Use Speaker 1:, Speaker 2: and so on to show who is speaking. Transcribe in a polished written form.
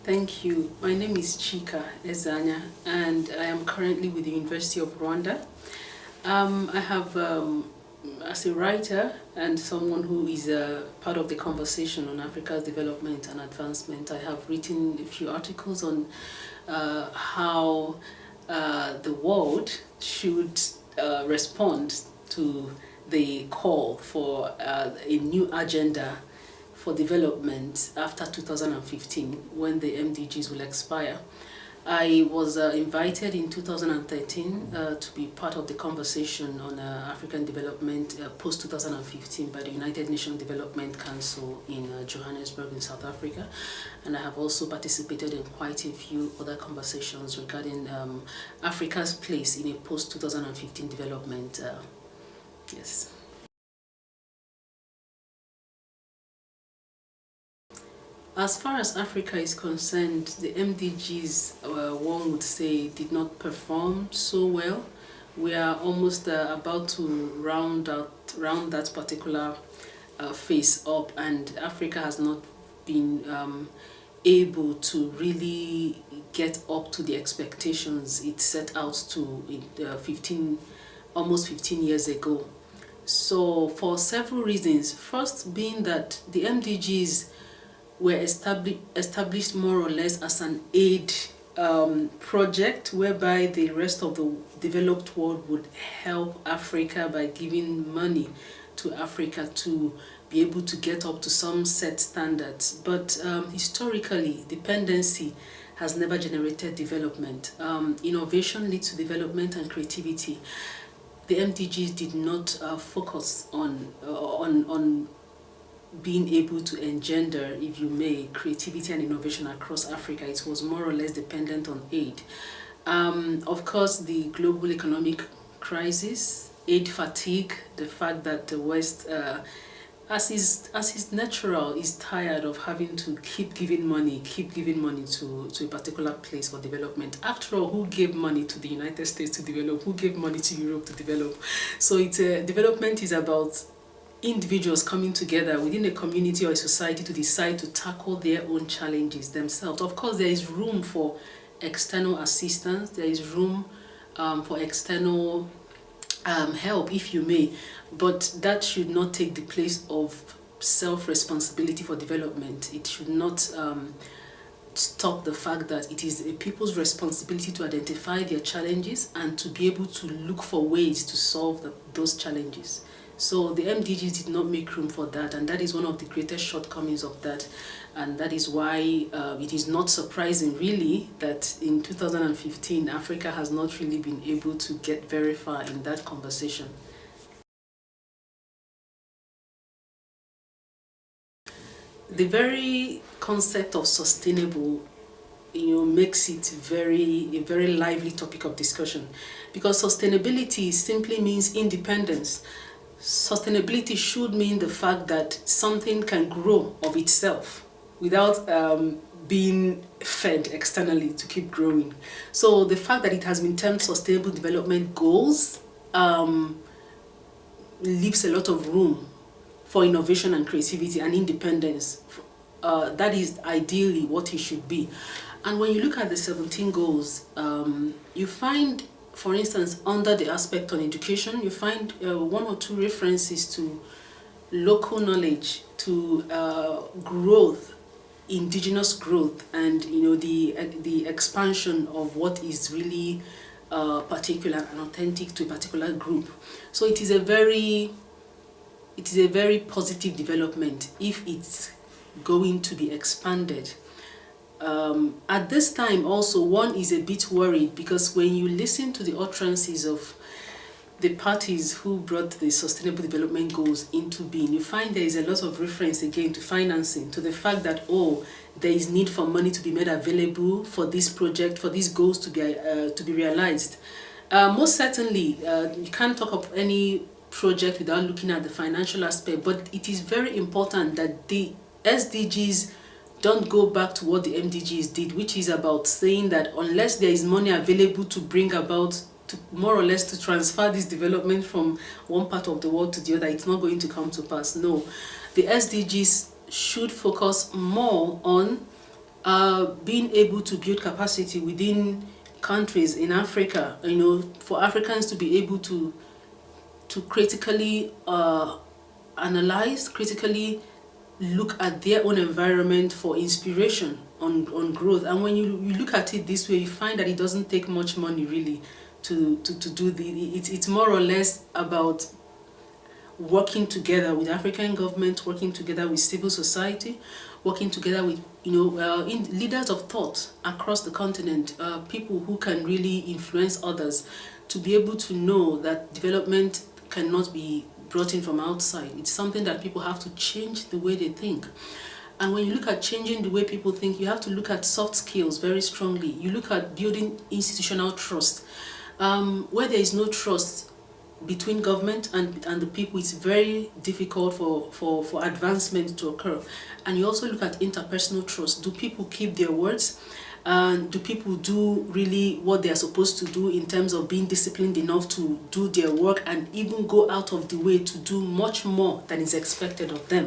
Speaker 1: Thank you. My name is Chika Ezeanya, and I am currently with the University of Rwanda. I have, as a writer and someone who is part of the conversation on Africa's development and advancement, I have written a few articles on how the world should respond to the call for a new agenda for development after 2015, when the MDGs will expire. I was invited in 2013 to be part of the conversation on African development post-2015 by the United Nations Development Council in Johannesburg in South Africa. And I have also participated in quite a few other conversations regarding Africa's place in a post-2015 development. Yes. As far as Africa is concerned, the MDGs, one would say, did not perform so well. We are almost about to round that particular phase up, and Africa has not been able to really get up to the expectations it set out to in almost 15 years ago. So for several reasons, first being that the MDGs were established more or less as an aid project whereby the rest of the developed world would help Africa by giving money to Africa to be able to get up to some set standards. But historically, dependency has never generated development. Innovation leads to development and creativity. The MDGs did not focus on being able to engender, if you may, creativity and innovation across Africa. It was more or less dependent on aid. Of course, the global economic crisis, aid fatigue, the fact that the West, as is natural, is tired of having to keep giving money to a particular place for development. After all, who gave money to the United States to develop? Who gave money to Europe to develop? So development is about individuals coming together within a community or a society to decide to tackle their own challenges themselves. Of course, there is room for external assistance, there is room for external help, if you may, but that should not take the place of self-responsibility for development. It should not stop the fact that it is a people's responsibility to identify their challenges and to be able to look for ways to solve those challenges. So the MDGs did not make room for that, and that is one of the greatest shortcomings of that. And that is why it is not surprising, really, that in 2015, Africa has not really been able to get very far in that conversation. The very concept of sustainable makes it a very lively topic of discussion, because sustainability simply means independence. Sustainability should mean the fact that something can grow of itself without being fed externally to keep growing. So the fact that it has been termed sustainable development goals leaves a lot of room for innovation and creativity and independence. That is ideally what it should be. And when you look at the 17 goals, you find, for instance, under the aspect on education, you find one or two references to local knowledge, to growth, indigenous growth, and the expansion of what is really particular and authentic to a particular group. So it is a very positive development if it's going to be expanded. At this time also, one is a bit worried, because when you listen to the utterances of the parties who brought the Sustainable Development Goals into being, you find there is a lot of reference again to financing, to the fact that, there is need for money to be made available for this project, for these goals to be realized. Most certainly, you can't talk of any project without looking at the financial aspect, but it is very important that the SDGs don't go back to what the MDGs did, which is about saying that unless there is money available to bring about, to more or less to transfer this development from one part of the world to the other, it's not going to come to pass. No, the SDGs should focus more on being able to build capacity within countries in Africa, you know, for Africans to be able to critically analyze, critically look at their own environment for inspiration on growth. And when you look at it this way, you find that it doesn't take much money really to do it's more or less about working together with African government, working together with civil society, working together with, you know, leaders of thought across the continent, people who can really influence others to be able to know that development cannot be brought in from outside. It's something that people have to change the way they think. And when you look at changing the way people think, you have to look at soft skills very strongly. You look at building institutional trust. Where there is no trust between government and the people, it's very difficult for advancement to occur. And you also look at interpersonal trust. Do people keep their words? And do people do really what they are supposed to do in terms of being disciplined enough to do their work and even go out of the way to do much more than is expected of them?